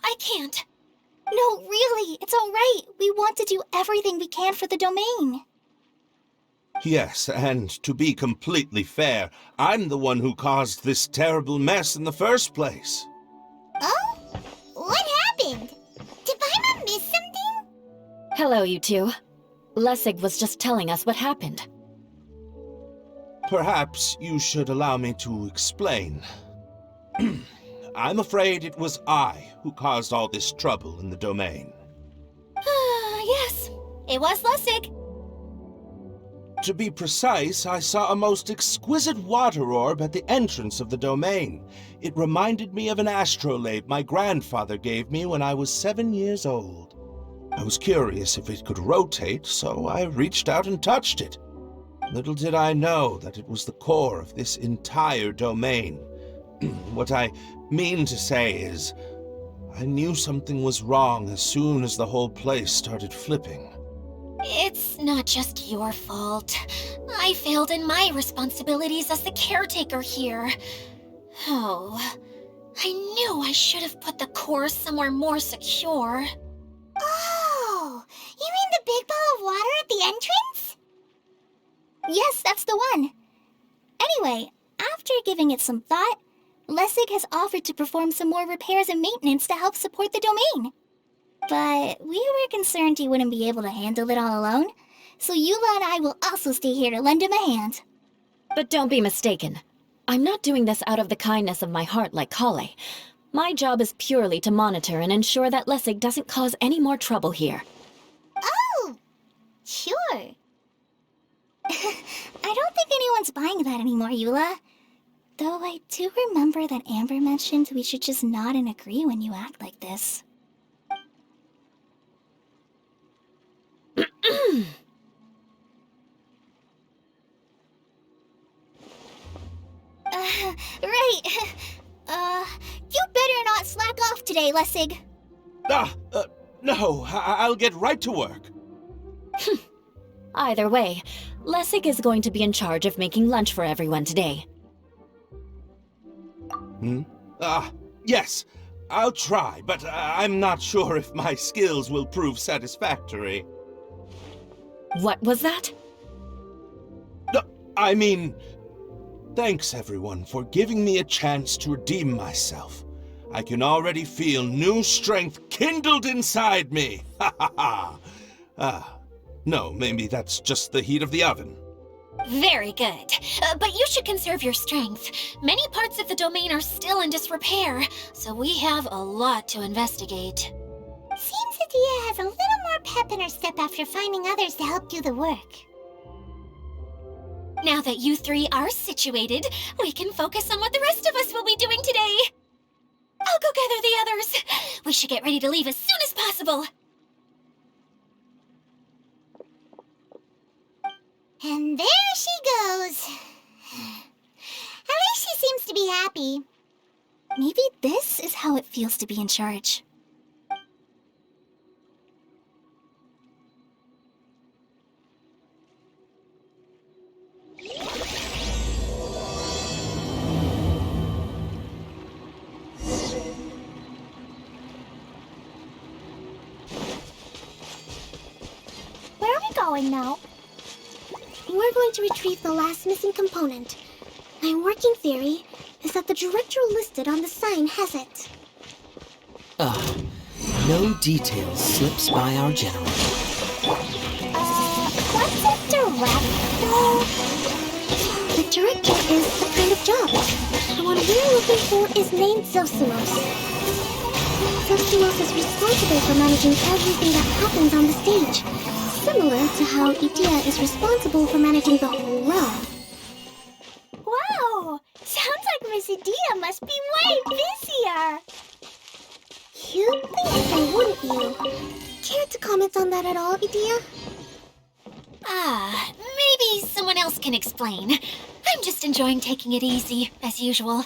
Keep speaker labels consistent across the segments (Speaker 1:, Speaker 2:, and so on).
Speaker 1: I can't. No, really, it's all right. We want to do everything we can for the domain.
Speaker 2: Yes, and to be completely fair, I'm the one who caused this terrible mess in the first place.
Speaker 1: Oh? What happened? Did Paimon miss something?
Speaker 3: Hello, you two. Lessig was just telling us what happened.
Speaker 2: Perhaps you should allow me to explain. I'm afraid it was I who caused all this trouble in the domain.
Speaker 1: Yes, it was Lessig.
Speaker 2: To be precise, I saw a most exquisite water orb at the entrance of the domain. It reminded me of an astrolabe my grandfather gave me when I was 7 years old. I was curious if it could rotate, so I reached out and touched it. Little did I know that it was the core of this entire domain. What I mean to say is, I knew something was wrong as soon as the whole place started flipping.
Speaker 1: It's not just your fault. I failed in my responsibilities as the caretaker here. Oh, I knew I should have put the core somewhere more secure. Oh, you mean the big ball of water at the entrance? Yes, that's the one. Anyway, after giving it some thought, Lessig has offered to perform some more repairs and maintenance to help support the domain. But we were concerned he wouldn't be able to handle it all alone, so Eula and I will also stay here to lend him a hand.
Speaker 3: But don't be mistaken. I'm not doing this out of the kindness of my heart like Kale. My job is purely to monitor and ensure that Lessig doesn't cause any more trouble here.
Speaker 1: Oh, sure. I don't think anyone's buying that anymore, Eula. Though I do remember that Amber mentioned we should just nod and agree when you act like this. Right. You better not slack off today, Lessig.
Speaker 2: No, I'll get right to work.
Speaker 3: Either way, Lessig is going to be in charge of making lunch for everyone today.
Speaker 2: Yes, I'll try, but I'm not sure if my skills will prove satisfactory.
Speaker 3: What was that?
Speaker 2: I mean, thanks everyone for giving me a chance to redeem myself. I can already feel new strength kindled inside me. Ha ha ha. No, maybe that's just the heat of the oven.
Speaker 1: Very good. But you should conserve your strength. Many parts of the domain are still in disrepair, so we have a lot to investigate. Seems Adia has a little more pep in her step after finding others to help do the work. Now that you three are situated, we can focus on what the rest of us will be doing today. I'll go gather the others. We should get ready to leave as soon as possible. And there she goes. At least she seems to be happy. Maybe this is how it feels to be in charge. Where are we going now? We're going to retrieve the last missing component. My working theory is that the director listed on the sign has it.
Speaker 4: No detail slips by our general.
Speaker 1: What's a director? The director is the kind of job. The one we're looking for is named Zosimos. Zosimos is responsible for managing everything that happens on the stage. Similar to how Idia is responsible for managing the whole realm. Wow! Sounds like Miss Idia must be way busier! You'd think so, wouldn't you? Care to comment on that at all, Idia? Maybe someone else can explain. I'm just enjoying taking it easy, as usual.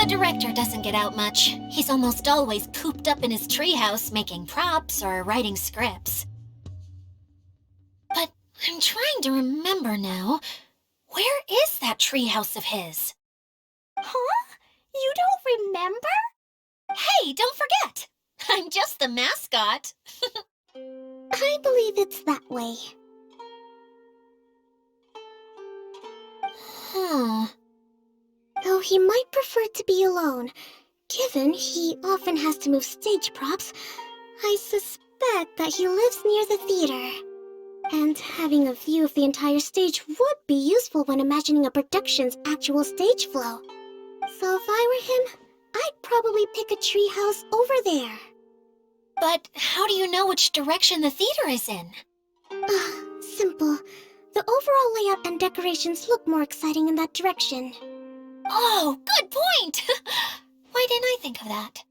Speaker 1: director doesn't get out much. He's almost always cooped up in his treehouse making props or writing scripts. But I'm trying to remember now. Where is that treehouse of his?
Speaker 5: Huh? You don't remember?
Speaker 1: Hey, don't forget! I'm just the mascot.
Speaker 5: I believe it's that way. Though he might prefer to be alone, given he often has to move stage props, I suspect that he lives near the theater. And having a view of the entire stage would be useful when imagining a production's actual stage flow. So if I were him, I'd probably pick a treehouse over there.
Speaker 1: But how do you know which direction the theater is in?
Speaker 5: Simple. The overall layout and decorations look more exciting in that direction.
Speaker 1: Oh, good point! Why didn't I think of that?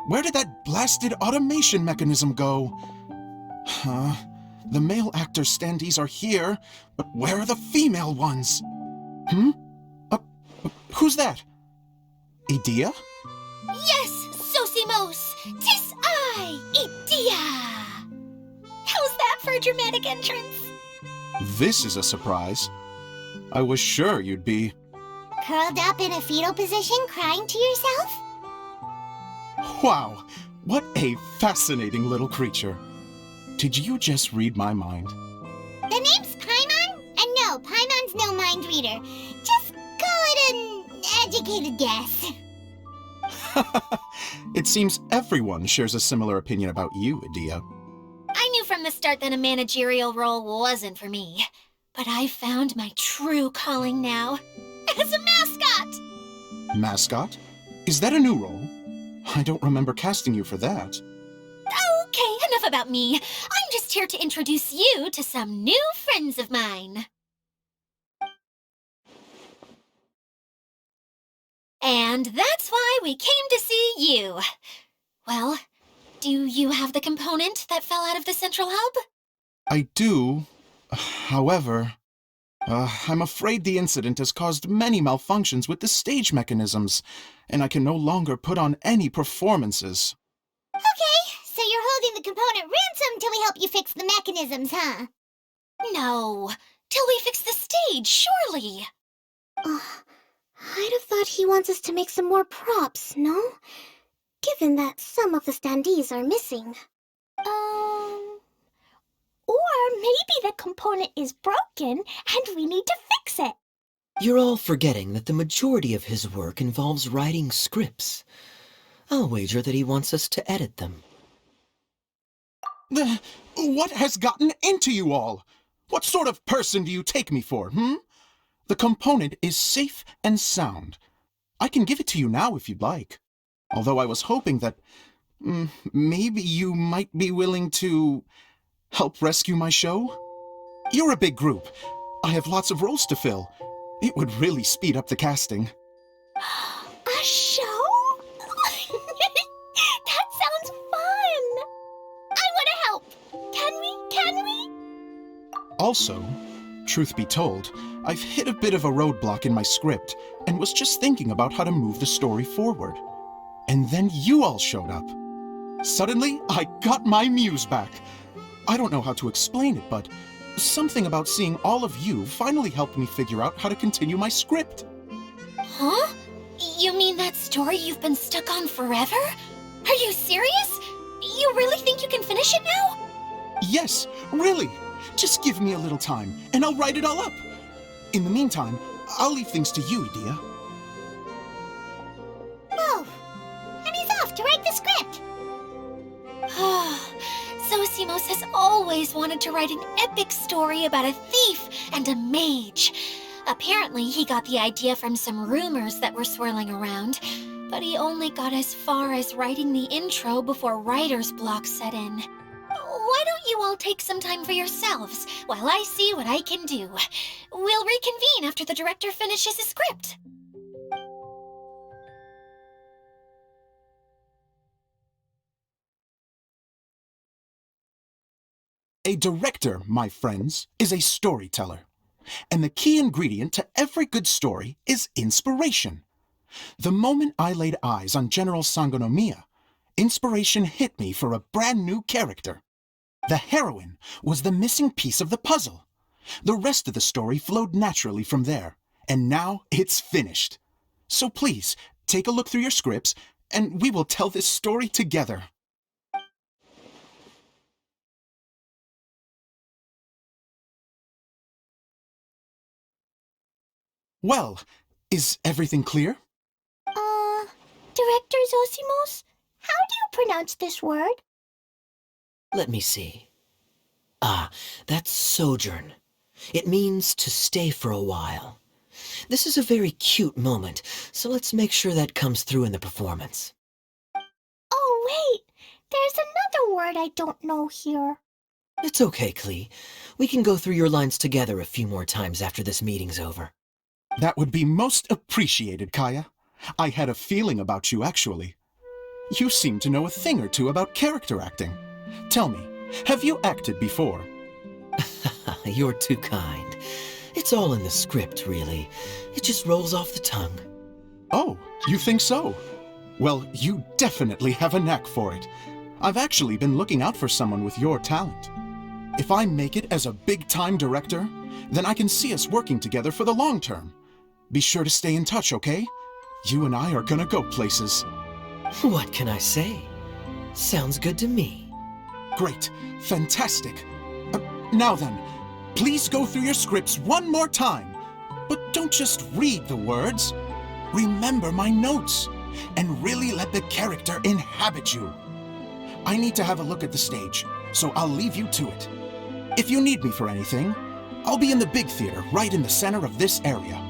Speaker 6: Where did that blasted automation mechanism go? The male actor standees are here, but where are the female ones? Who's that? Idea?
Speaker 1: Yes, Sosimos! Tis I, Idea! How's that for a dramatic entrance?
Speaker 6: This is a surprise. I was sure you'd be...
Speaker 5: Curled up in a fetal position, crying to yourself?
Speaker 6: Wow, what a fascinating little creature. Did you just read my mind?
Speaker 5: The name's Paimon? And no, Paimon's no mind reader. Just call it an educated guess.
Speaker 6: It seems everyone shares a similar opinion about you, Idea.
Speaker 1: I knew from the start that a managerial role wasn't for me. But I found my true calling now. As a mascot!
Speaker 6: Mascot? Is that a new role? I don't remember casting you for that.
Speaker 1: Okay, enough about me. I'm just here to introduce you to some new friends of mine. And that's why we came to see you. Well, do you have the component that fell out of the central hub?
Speaker 6: I do. However, I'm afraid the incident has caused many malfunctions with the stage mechanisms, and I can no longer put on any performances.
Speaker 5: Okay, so you're holding the component ransom till we help you fix the mechanisms, huh?
Speaker 1: No, till we fix the stage, surely.
Speaker 5: I'd have thought he wants us to make some more props, no? Given that some of the standees are missing. Or maybe the component is broken and we need to fix it.
Speaker 4: You're all forgetting that the majority of his work involves writing scripts. I'll wager that he wants us to edit them.
Speaker 6: What has gotten into you all? What sort of person do you take me for, The component is safe and sound. I can give it to you now if you'd like. Although I was hoping that maybe you might be willing to help rescue my show? You're a big group. I have lots of roles to fill. It would really speed up the casting.
Speaker 5: A show? That sounds fun! I want to help! Can we?
Speaker 6: Also, truth be told, I've hit a bit of a roadblock in my script and was just thinking about how to move the story forward. And then you all showed up. Suddenly, I got my muse back. I don't know how to explain it, but something about seeing all of you finally helped me figure out how to continue my script.
Speaker 1: Huh? You mean that story you've been stuck on forever? Are you serious? You really think you can finish it now?
Speaker 6: Yes, really. Just give me a little time, and I'll write it all up. In the meantime, I'll leave things to you, Edea.
Speaker 5: Whoa! And he's off to write the script!
Speaker 1: Zosimos has always wanted to write an epic story about a thief and a mage. Apparently, he got the idea from some rumors that were swirling around, but he only got as far as writing the intro before writer's block set in. Why don't you all take some time for yourselves while I see what I can do? We'll reconvene after the director finishes his script.
Speaker 6: A director, my friends, is a storyteller. And the key ingredient to every good story is inspiration. The moment I laid eyes on General Sangonomiya, inspiration hit me for a brand new character. The heroine was the missing piece of the puzzle. The rest of the story flowed naturally from there, and now it's finished. So please, take a look through your scripts, and we will tell this story together. Well, is everything clear?
Speaker 5: Director Zosimos, how do you pronounce this word?
Speaker 4: Let me see. Ah, that's sojourn. It means to stay for a while. This is a very cute moment, so let's make sure that comes through in the performance.
Speaker 5: Oh, wait! There's another word I don't know here.
Speaker 4: It's okay, Klee. We can go through your lines together a few more times after this meeting's over.
Speaker 6: That would be most appreciated, Kaya. I had a feeling about you, actually. You seem to know a thing or two about character acting. Tell me, have you acted before?
Speaker 4: You're too kind. It's all in the script, really. It just rolls off the tongue.
Speaker 6: Oh, you think so? Well, you definitely have a knack for it. I've actually been looking out for someone with your talent. If I make it as a big-time director, then I can see us working together for the long term. Be sure to stay in touch, okay? You and I are gonna go places.
Speaker 4: What can I say? Sounds good to me.
Speaker 6: Great. Fantastic. Now then, please go through your scripts one more time. But don't just read the words. Remember my notes, and really let the character inhabit you. I need to have a look at the stage, so I'll leave you to it. If you need me for anything, I'll be in the big theater right in the center of this area.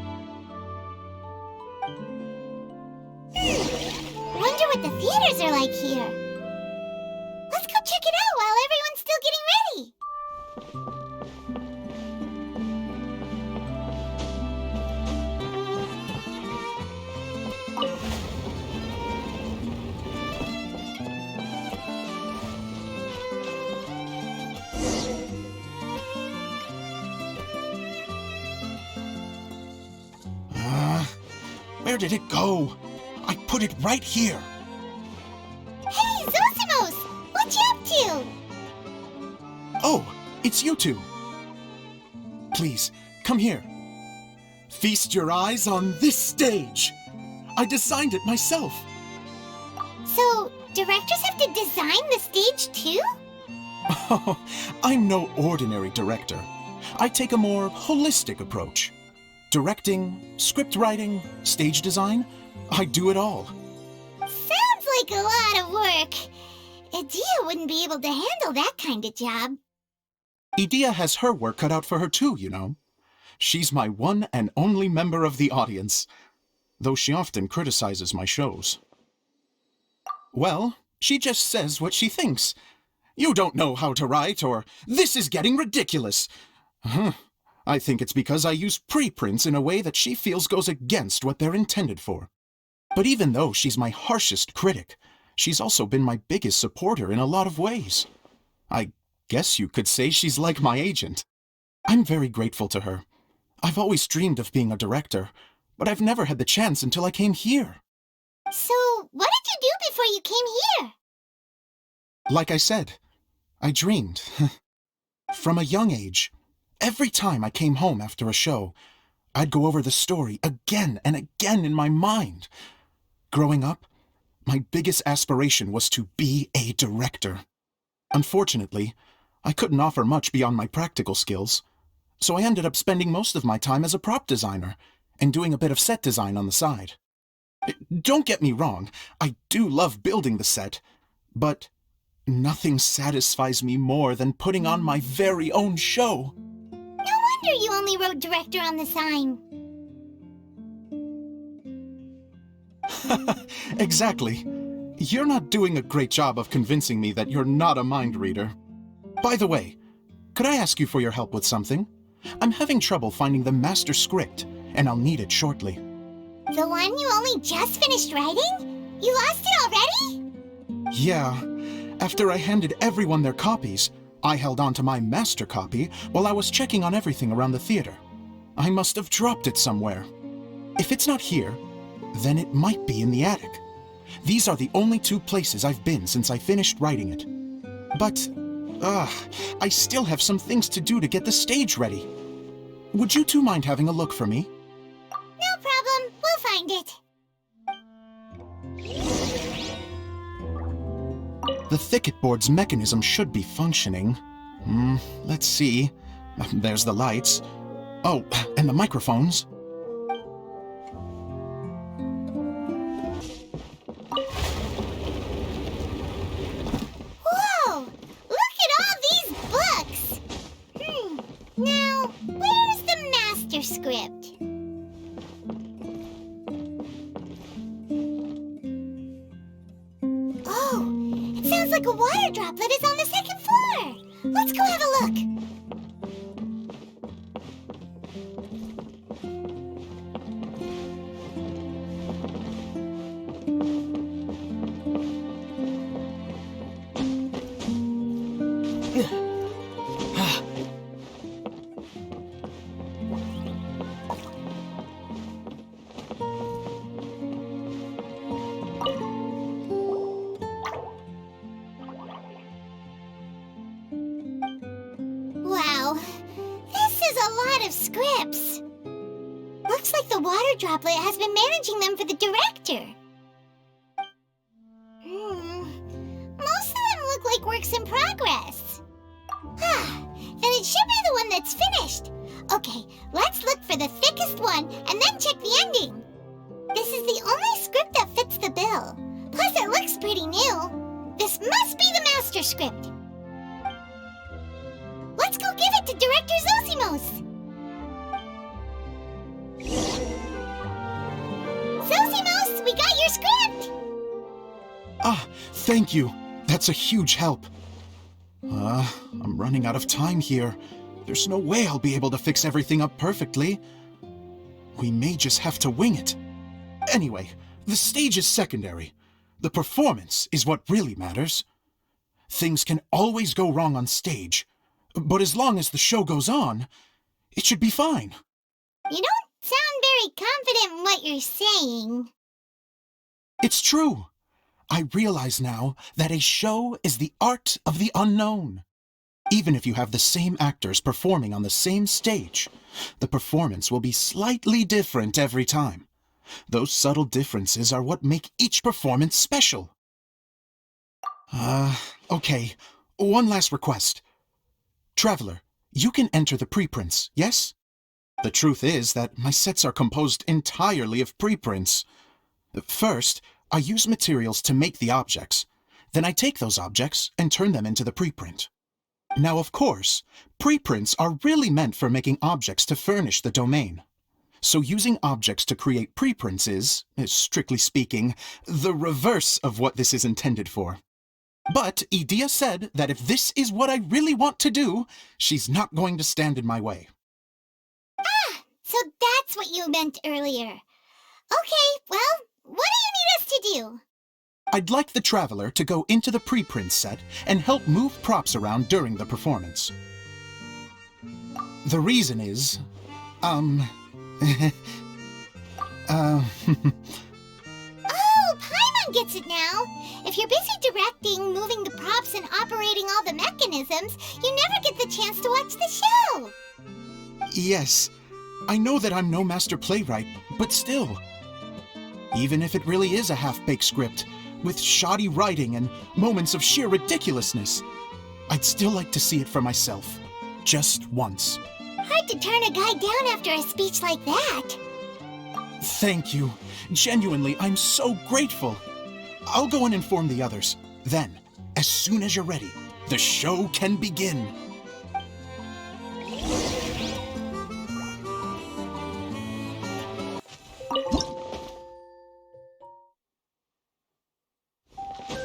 Speaker 5: Wonder what the theaters are like here. Let's go check it out while everyone's still getting ready.
Speaker 6: Where did it go? I put it right here.
Speaker 5: Hey, Zosimos! What you up to?
Speaker 6: Oh, it's you two. Please, come here. Feast your eyes on this stage. I designed it myself.
Speaker 5: So, directors have to design the stage too?
Speaker 6: Oh, I'm no ordinary director. I take a more holistic approach. Directing, script writing, stage design, I do it all.
Speaker 5: Sounds like a lot of work. Edea wouldn't be able to handle that kind of job.
Speaker 6: Edea has her work cut out for her too, you know. She's my one and only member of the audience, though she often criticizes my shows. Well, she just says what she thinks. You don't know how to write, or this is getting ridiculous. I think it's because I use preprints in a way that she feels goes against what they're intended for. But even though she's my harshest critic, she's also been my biggest supporter in a lot of ways. I guess you could say she's like my agent. I'm very grateful to her. I've always dreamed of being a director, but I've never had the chance until I came here.
Speaker 5: So, what did you do before you came here?
Speaker 6: Like I said, I dreamed. From a young age, every time I came home after a show, I'd go over the story again and again in my mind. Growing up, my biggest aspiration was to be a director. Unfortunately, I couldn't offer much beyond my practical skills, so I ended up spending most of my time as a prop designer and doing a bit of set design on the side. Don't get me wrong, I do love building the set, but nothing satisfies me more than putting on my very own show.
Speaker 5: No wonder you only wrote director on the sign.
Speaker 6: Exactly. You're not doing a great job of convincing me that you're not a mind reader. By the way, could I ask you for your help with something? I'm having trouble finding the master script, and I'll need it shortly.
Speaker 5: The one you only just finished writing? You lost it already?
Speaker 6: Yeah. After I handed everyone their copies, I held on to my master copy while I was checking on everything around the theater. I must have dropped it somewhere. If it's not here, then it might be in the attic. These are the only two places I've been since I finished writing it. But, I still have some things to do to get the stage ready. Would you two mind having a look for me?
Speaker 5: No problem. We'll find it.
Speaker 6: The thicket board's mechanism should be functioning. Let's see. There's the lights. Oh, and the microphones.
Speaker 5: Whoa! Look at all these books! Now, where's the master script? Oh, it sounds like a water droplet is on the second floor. Let's go have a look. Wow, this is a lot of scripts. Looks like the water droplet has been managing them for the director. Most of them look like works in progress. Then it should be the one that's finished. Okay, let's look for the thickest one and then check the ending. This is the only script that fits the bill. Plus it looks pretty new. This must be the master script. Let's go give it to Director Zosimos! Zosimos, we got your script!
Speaker 6: Thank you. That's a huge help. I'm running out of time here. There's no way I'll be able to fix everything up perfectly. We may just have to wing it. Anyway, the stage is secondary. The performance is what really matters. Things can always go wrong on stage, but as long as the show goes on, it should be fine.
Speaker 5: You don't sound very confident in what you're saying.
Speaker 6: It's true. I realize now that a show is the art of the unknown. Even if you have the same actors performing on the same stage, the performance will be slightly different every time. Those subtle differences are what make each performance special. Okay. One last request. Traveler, you can enter the preprints, yes? The truth is that my sets are composed entirely of preprints. First, I use materials to make the objects. Then I take those objects and turn them into the preprint. Now, of course, preprints are really meant for making objects to furnish the domain. So using objects to create preprints is, strictly speaking, the reverse of what this is intended for. But Edea said that if this is what I really want to do, she's not going to stand in my way.
Speaker 5: So that's what you meant earlier. Okay, well, what do you need us to do?
Speaker 6: I'd like the Traveler to go into the preprint set and help move props around during the performance. The reason is,
Speaker 5: Oh, Paimon gets it now. If you're busy directing, moving the props, and operating all the mechanisms, you never get the chance to watch the show.
Speaker 6: Yes, I know that I'm no master playwright, but still. Even if it really is a half-baked script, with shoddy writing and moments of sheer ridiculousness, I'd still like to see it for myself. Just once.
Speaker 5: Hard to turn a guy down after a speech like that.
Speaker 6: Thank you. Genuinely, I'm so grateful. I'll go and inform the others. Then, as soon as you're ready, the show can begin.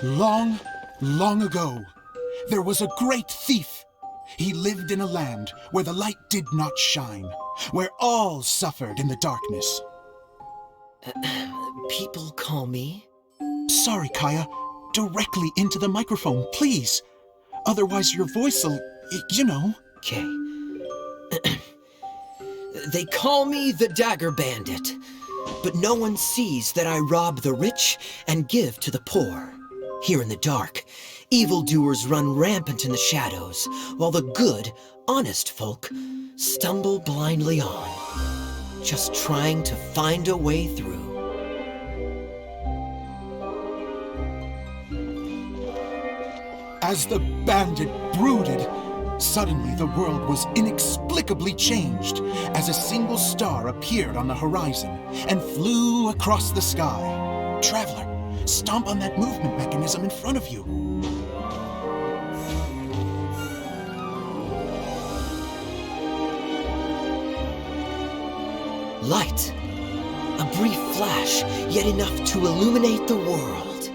Speaker 6: Long, long ago, there was a great thief. He lived in a land where the light did not shine, where all suffered in the darkness.
Speaker 4: People call me?
Speaker 6: Sorry, Kaya. Directly into the microphone, please. Otherwise your voice'll, you know.
Speaker 4: Okay. They call me the Dagger Bandit, but no one sees that I rob the rich and give to the poor. Here in the dark, evildoers run rampant in the shadows, while the good, honest folk stumble blindly on, just trying to find a way through.
Speaker 6: As the bandit brooded, suddenly the world was inexplicably changed as a single star appeared on the horizon and flew across the sky. Traveler, stomp on that movement mechanism in front of you.
Speaker 4: Light. A brief flash, yet enough to illuminate the world.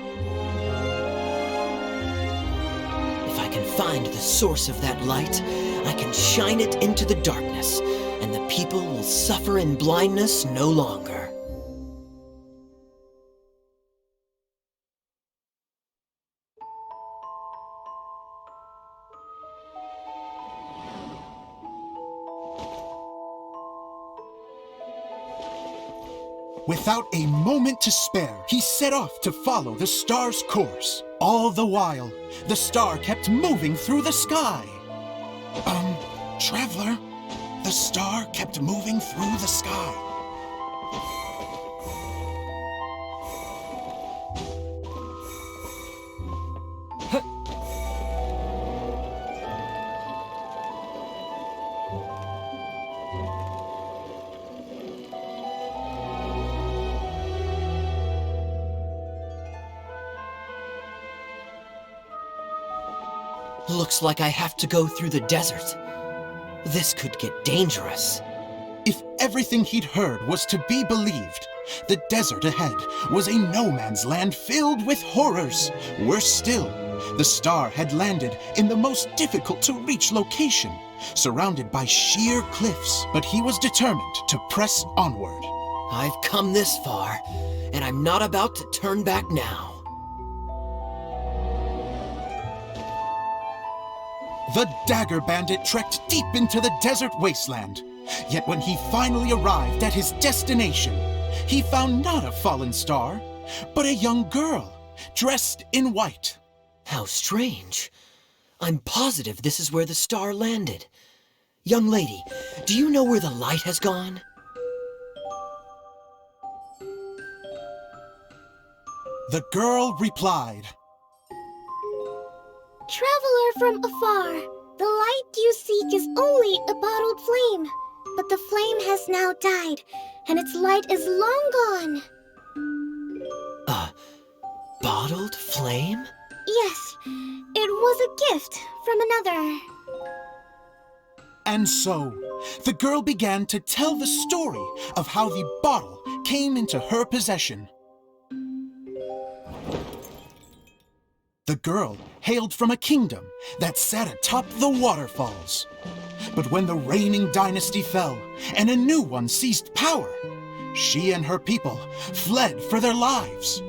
Speaker 4: If I can find the source of that light, I can shine it into the darkness, and the people will suffer in blindness no longer.
Speaker 6: Without a moment to spare, he set off to follow the star's course. All the while, the star kept moving through the sky. Traveler, the star kept moving through the sky.
Speaker 4: Looks like I have to go through the desert. This could get dangerous.
Speaker 6: If everything he'd heard was to be believed, the desert ahead was a no-man's land filled with horrors. Worse still, the star had landed in the most difficult-to-reach location, surrounded by sheer cliffs, but he was determined to press onward.
Speaker 4: I've come this far, and I'm not about to turn back now.
Speaker 6: The Dagger Bandit trekked deep into the desert wasteland. Yet when he finally arrived at his destination, he found not a fallen star, but a young girl, dressed in white.
Speaker 4: How strange. I'm positive this is where the star landed. Young lady, do you know where the light has gone?
Speaker 6: The girl replied,
Speaker 5: Traveler from afar, the light you seek is only a bottled flame. But the flame has now died, and its light is long gone.
Speaker 4: A bottled flame?
Speaker 5: Yes, it was a gift from another.
Speaker 6: And so, the girl began to tell the story of how the bottle came into her possession. The girl hailed from a kingdom that sat atop the waterfalls. But when the reigning dynasty fell and a new one seized power, she and her people fled for their lives.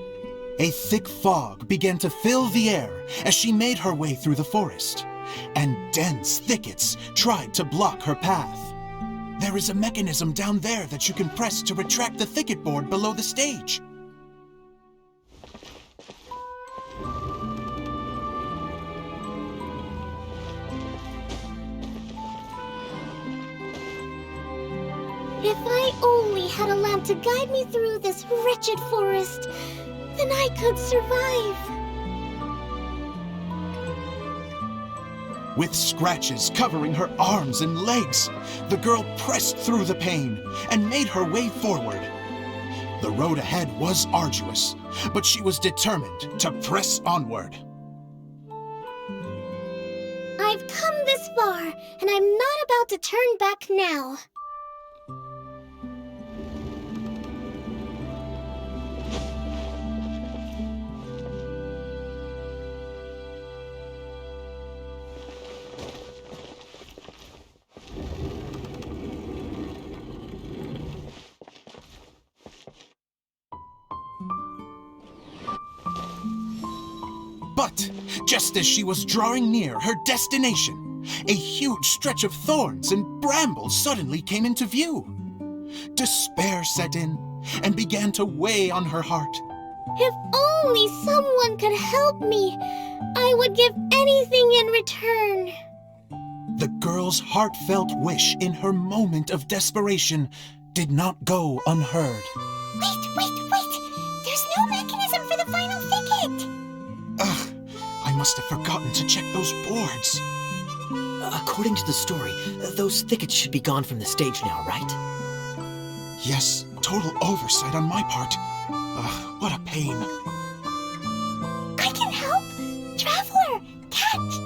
Speaker 6: A thick fog began to fill the air as she made her way through the forest, and dense thickets tried to block her path. There is a mechanism down there that you can press to retract the thicket board below the stage.
Speaker 5: If I only had a lamp to guide me through this wretched forest, then I could survive.
Speaker 6: With scratches covering her arms and legs, the girl pressed through the pain and made her way forward. The road ahead was arduous, but she was determined to press onward.
Speaker 5: I've come this far, and I'm not about to turn back now.
Speaker 6: But just as she was drawing near her destination, a huge stretch of thorns and brambles suddenly came into view. Despair set in and began to weigh on her heart.
Speaker 5: If only someone could help me, I would give anything in return.
Speaker 6: The girl's heartfelt wish in her moment of desperation did not go unheard.
Speaker 5: Wait! There's no mechanism for the final thicket!
Speaker 6: Ugh, I must have forgotten to check those boards.
Speaker 4: According to the story, those thickets should be gone from the stage now, right?
Speaker 6: Yes, total oversight on my part. Ugh, what a pain.
Speaker 5: I can help! Traveler, catch!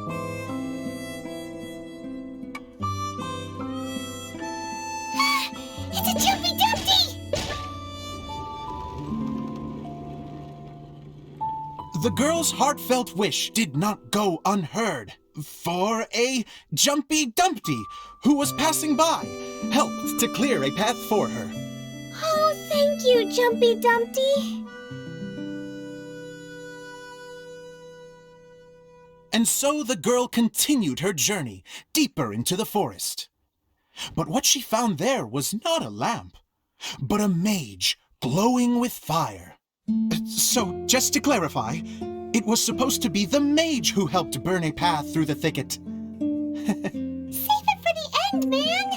Speaker 5: It's a Jumpy Dumpty!
Speaker 6: The girl's heartfelt wish did not go unheard, for a Jumpy Dumpty, who was passing by, helped to clear a path for her.
Speaker 5: Oh, thank you, Jumpy Dumpty.
Speaker 6: And so the girl continued her journey deeper into the forest. But what she found there was not a lamp, but a mage glowing with fire. So, just to clarify, it was supposed to be the mage who helped burn a path through the thicket.
Speaker 5: Save it for the end, man!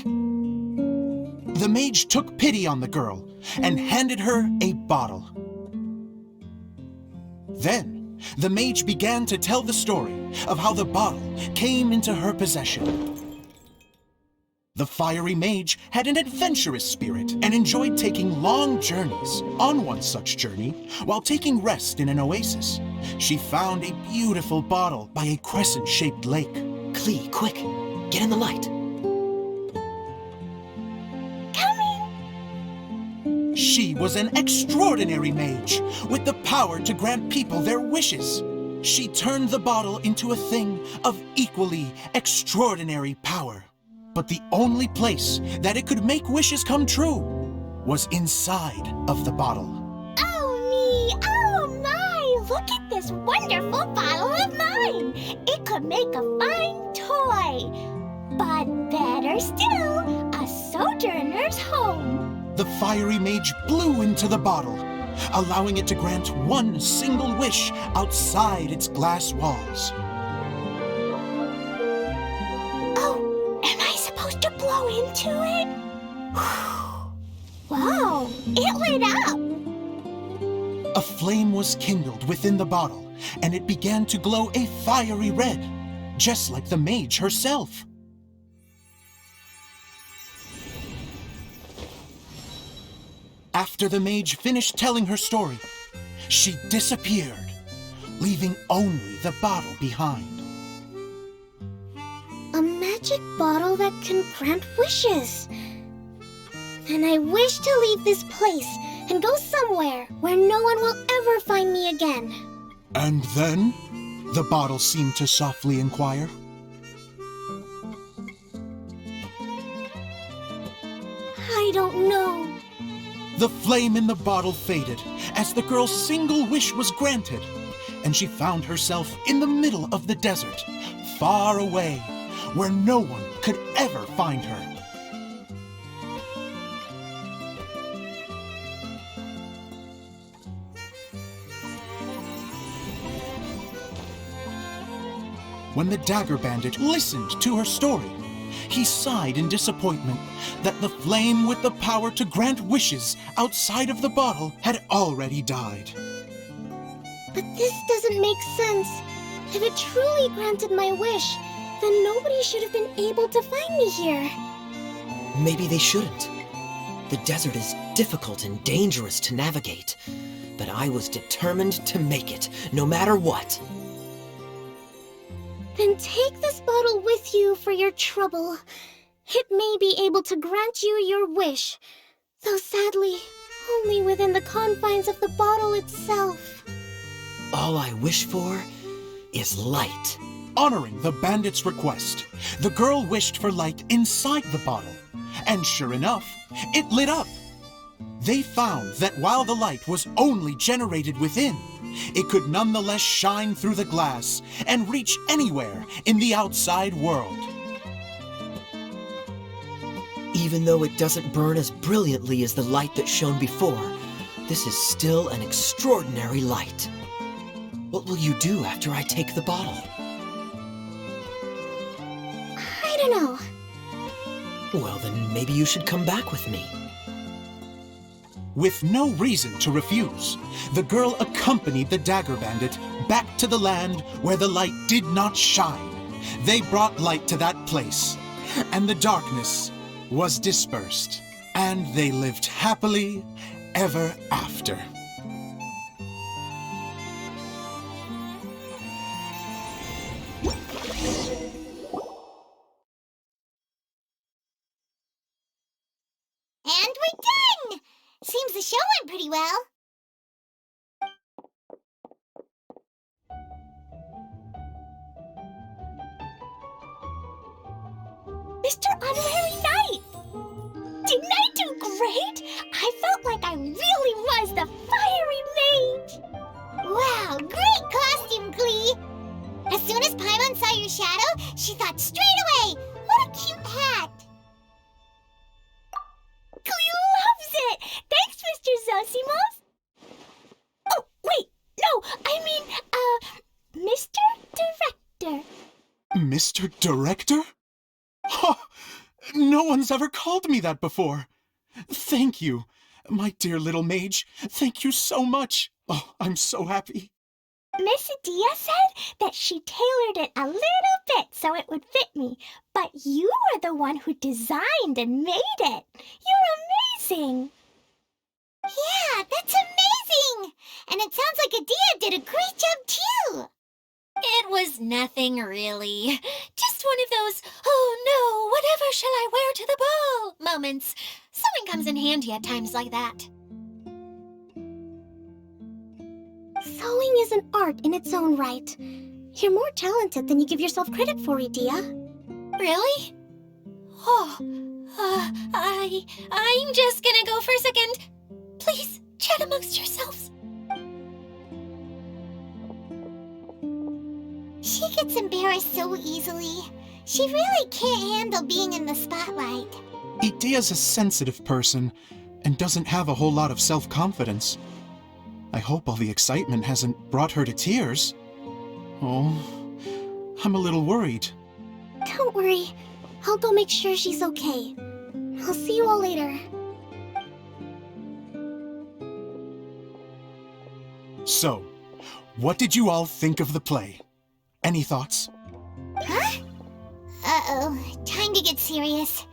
Speaker 6: The mage took pity on the girl and handed her a bottle. Then, the mage began to tell the story of how the bottle came into her possession. The fiery mage had an adventurous spirit and enjoyed taking long journeys. On one such journey, while taking rest in an oasis, she found a beautiful bottle by a crescent-shaped lake.
Speaker 4: Klee, quick! Get in the light!
Speaker 5: Coming!
Speaker 6: She was an extraordinary mage, with the power to grant people their wishes. She turned the bottle into a thing of equally extraordinary power. But the only place that it could make wishes come true was inside of the bottle.
Speaker 5: Oh me! Oh my! Look at this wonderful bottle of mine! It could make a fine toy! But better still, a sojourner's home!
Speaker 6: The fiery mage blew into the bottle, allowing it to grant one single wish outside its glass walls.
Speaker 5: To blow into it? Wow, it lit up!
Speaker 6: A flame was kindled within the bottle, and it began to glow a fiery red, just like the mage herself. After the mage finished telling her story, she disappeared, leaving only the bottle behind.
Speaker 5: A magic bottle that can grant wishes. And I wish to leave this place and go somewhere where no one will ever find me again.
Speaker 6: And then? The bottle seemed to softly inquire.
Speaker 5: I don't know.
Speaker 6: The flame in the bottle faded as the girl's single wish was granted, and she found herself in the middle of the desert, far away, where no one could ever find her. When the Dagger Bandit listened to her story, he sighed in disappointment that the flame with the power to grant wishes outside of the bottle had already died.
Speaker 5: But this doesn't make sense. If it truly granted my wish, Then nobody should have been able to find me here.
Speaker 4: Maybe they shouldn't. The desert is difficult and dangerous to navigate, but I was determined to make it, no matter what.
Speaker 5: Then take this bottle with you for your trouble. It may be able to grant you your wish, though sadly, only within the confines of the bottle itself.
Speaker 4: All I wish for is light.
Speaker 6: Honoring the bandit's request, the girl wished for light inside the bottle, and sure enough, it lit up. They found that while the light was only generated within, it could nonetheless shine through the glass and reach anywhere in the outside world.
Speaker 4: Even though it doesn't burn as brilliantly as the light that shone before, this is still an extraordinary light. What will you do after I take the bottle?
Speaker 5: I don't know.
Speaker 4: Well, then maybe you should come back with me.
Speaker 6: With no reason to refuse, the girl accompanied the dagger bandit back to the land where the light did not shine. They brought light to that place, and the darkness was dispersed, and they lived happily ever after.
Speaker 5: And we're done! Seems the show went pretty well. Mr. Honorary Knight! Didn't I do great? I felt like I really was the fiery mage! Wow, great costume, Glee! As soon as Paimon saw your shadow, she thought straight away, what a cute hat! Glee loves it! Thanks, Mr. Zosimos! Oh, wait, no, I mean, Mr. Director.
Speaker 6: Mr. Director? Ha! No one's ever called me that before. Thank you, my dear little mage. Thank you so much. Oh, I'm so happy.
Speaker 5: Miss Adia said that she tailored it a little bit so it would fit me, but you were the one who designed and made it. You're amazing. Yeah, that's amazing! And it sounds like Adia did a great job too.
Speaker 1: It was nothing really. Just one of those, oh no, whatever shall I wear to the ball moments. Sewing comes in handy at times like that.
Speaker 5: Sewing is an art in its own right. You're more talented than you give yourself credit for, Adia.
Speaker 1: Really? Oh, I'm just gonna go for a second. Please, chat amongst yourselves.
Speaker 5: She gets embarrassed so easily. She really can't handle being in the spotlight.
Speaker 6: Idea's a sensitive person and doesn't have a whole lot of self-confidence. I hope all the excitement hasn't brought her to tears. Oh, I'm a little worried.
Speaker 5: Don't worry. I'll go make sure she's okay. I'll see you all later.
Speaker 6: So, what did you all think of the play? Any thoughts?
Speaker 5: Huh? Uh-oh, time to get serious.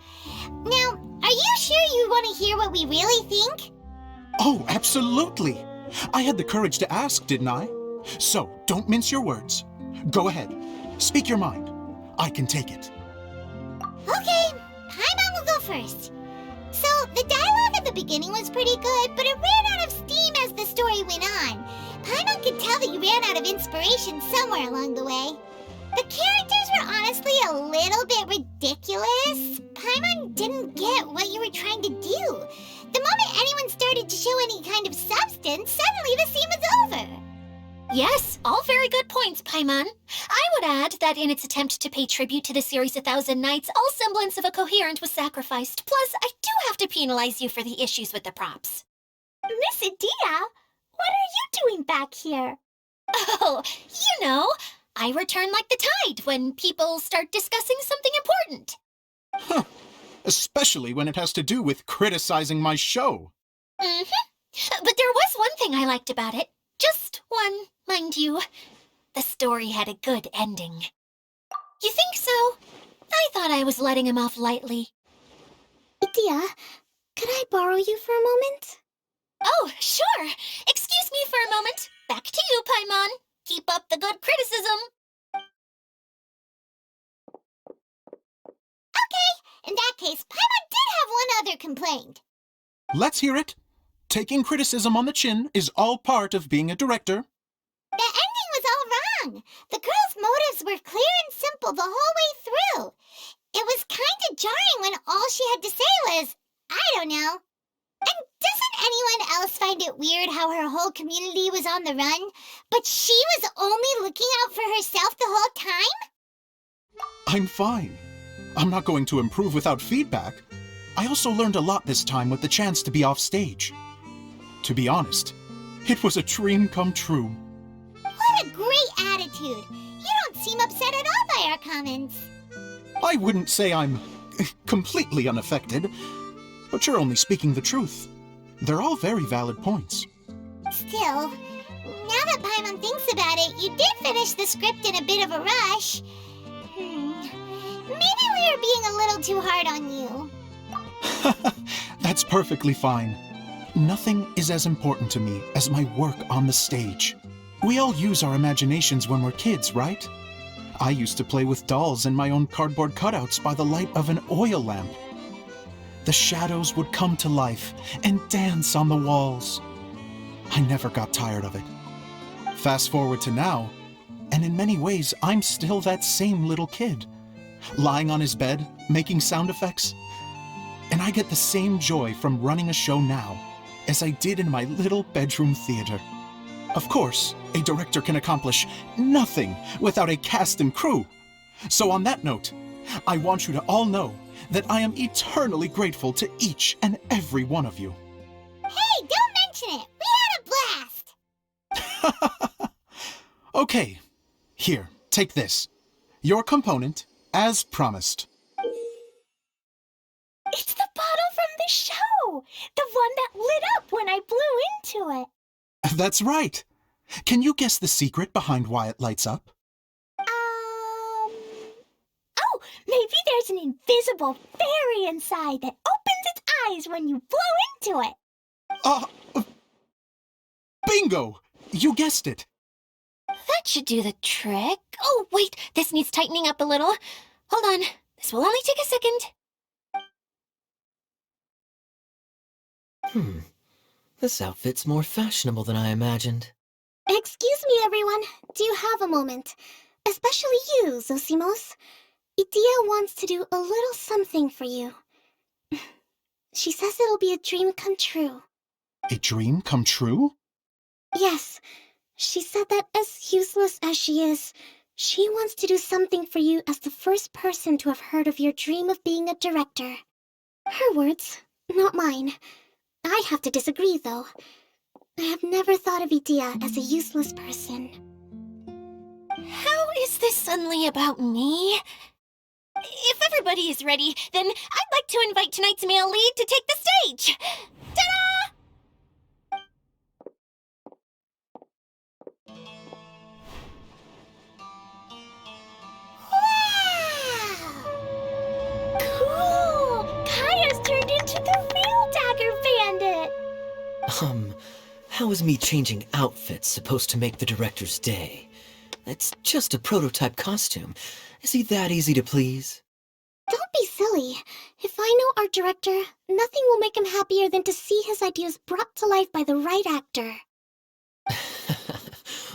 Speaker 5: Now, are you sure you want to hear what we really think?
Speaker 6: Oh, absolutely! I had the courage to ask, didn't I? So, don't mince your words. Go ahead. Speak your mind. I can take it.
Speaker 5: Okay, Paimon will go first. So, the dialogue at the beginning was pretty good, but it ran out of steam as the story went on. Paimon could tell that you ran out of inspiration somewhere along the way. The characters were honestly a little bit ridiculous. Paimon didn't get what you were trying to do. The moment anyone started to show any kind of substance, suddenly the scene was over.
Speaker 1: Yes, all very good points, Paimon. I would add that in its attempt to pay tribute to the series 1,000 Nights, all semblance of a coherent was sacrificed. Plus, I do have to penalize you for the issues with the props.
Speaker 5: Miss Adia, what are you doing back here?
Speaker 1: Oh, you know, I return like the tide when people start discussing something important.
Speaker 6: Huh. Especially when it has to do with criticizing my show.
Speaker 1: Mm-hmm. But there was one thing I liked about it. Just one, mind you. The story had a good ending. You think so? I thought I was letting him off lightly.
Speaker 5: Idea, could I borrow you for a moment?
Speaker 1: Oh, sure. Excuse me for a moment. Back to you, Paimon. Keep up the good criticism.
Speaker 7: In that case, Paimon did have one other complaint.
Speaker 6: Let's hear it. Taking criticism on the chin is all part of being a director.
Speaker 7: The ending was all wrong. The girl's motives were clear and simple the whole way through. It was kind of jarring when all she had to say was, I don't know. And doesn't anyone else find it weird how her whole community was on the run, but she was only looking out for herself the whole time?
Speaker 6: I'm fine. I'm not going to improve without feedback. I also learned a lot this time with the chance to be off stage. To be honest, it was a dream come true.
Speaker 7: What a great attitude. You don't seem upset at all by our comments.
Speaker 6: I wouldn't say I'm completely unaffected, but you're only speaking the truth. They're all very valid points.
Speaker 7: Still, now that Paimon thinks about it, you did finish the script in a bit of a rush. Maybe we were being a little too hard on you.
Speaker 6: That's perfectly fine. Nothing is as important to me as my work on the stage. We all use our imaginations when we're kids, right? I used to play with dolls and my own cardboard cutouts by the light of an oil lamp. The shadows would come to life and dance on the walls. I never got tired of it. Fast forward to now, and in many ways, I'm still that same little kid, lying on his bed, making sound effects. And I get the same joy from running a show now as I did in my little bedroom theater. Of course, a director can accomplish nothing without a cast and crew. So on that note, I want you to all know that I am eternally grateful to each and every one of you.
Speaker 7: Hey, don't mention it. We had a blast.
Speaker 6: Okay, here, take this. Your component, as promised.
Speaker 7: It's the bottle from the show. The one that lit up when I blew into it.
Speaker 6: That's right. Can you guess the secret behind why it lights up?
Speaker 7: Oh, maybe there's an invisible fairy inside that opens its eyes when you blow into it.
Speaker 6: Bingo! You guessed it.
Speaker 1: That should do the trick. Oh, wait, this needs tightening up a little. Hold on, this will only take a second.
Speaker 4: This outfit's more fashionable than I imagined.
Speaker 5: Excuse me, everyone. Do you have a moment? Especially you, Zosimos. Idea wants to do a little something for you. She says it'll be a dream come true.
Speaker 6: A dream come true?
Speaker 5: Yes, she said that as useless as she is, she wants to do something for you as the first person to have heard of your dream of being a director. Her words, not mine. I have to disagree, though. I have never thought of Idea as a useless person.
Speaker 1: How is this suddenly about me? If everybody is ready, then I'd like to invite tonight's male lead to take the stage. Ta-da!
Speaker 7: Cool! Kaya's turned into the real Dagger Bandit!
Speaker 4: How is me changing outfits supposed to make the director's day? It's just a prototype costume. Is he that easy to please?
Speaker 5: Don't be silly. If I know our director, nothing will make him happier than to see his ideas brought to life by the right actor.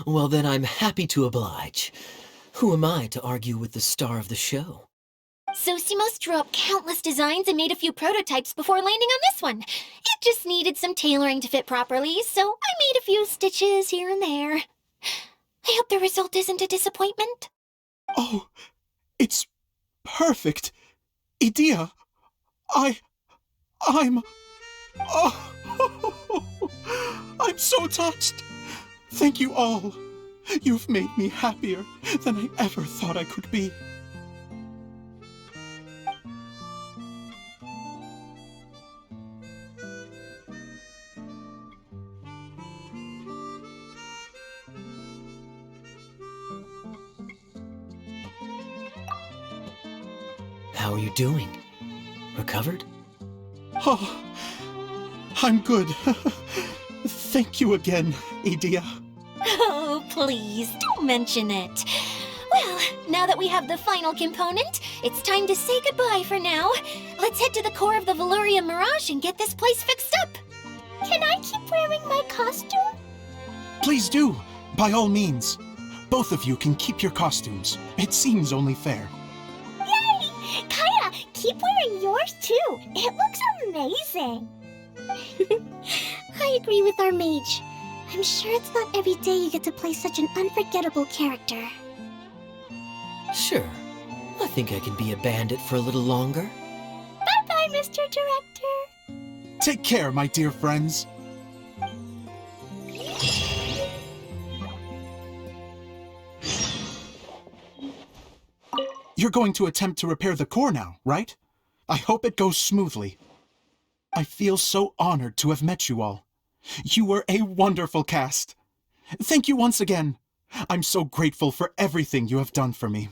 Speaker 4: Well, then I'm happy to oblige. Who am I to argue with the star of the show?
Speaker 1: Zosimos drew up countless designs and made a few prototypes before landing on this one. It just needed some tailoring to fit properly, so I made a few stitches here and there. I hope the result isn't a disappointment.
Speaker 6: Oh, it's perfect. Idea, I'm... Oh, I'm so touched. Thank you all. You've made me happier than I ever thought I could be.
Speaker 4: How are you doing? Recovered?
Speaker 6: Oh, I'm good. Thank you again, Edea.
Speaker 1: Oh, please, don't mention it. Well, now that we have the final component, it's time to say goodbye for now. Let's head to the core of the Veluria Mirage and get this place fixed up.
Speaker 5: Can I keep wearing my costume?
Speaker 6: Please do, by all means. Both of you can keep your costumes. It seems only fair.
Speaker 5: Yay! Kaya, keep wearing yours too. It looks amazing. I agree with our mage. I'm sure it's not every day you get to play such an unforgettable character.
Speaker 4: Sure. I think I can be a bandit for a little longer.
Speaker 5: Bye-bye, Mr. Director.
Speaker 6: Take care, my dear friends. You're going to attempt to repair the core now, right? I hope it goes smoothly. I feel so honored to have met you all. You were a wonderful cast. Thank you once again. I'm so grateful for everything you have done for me.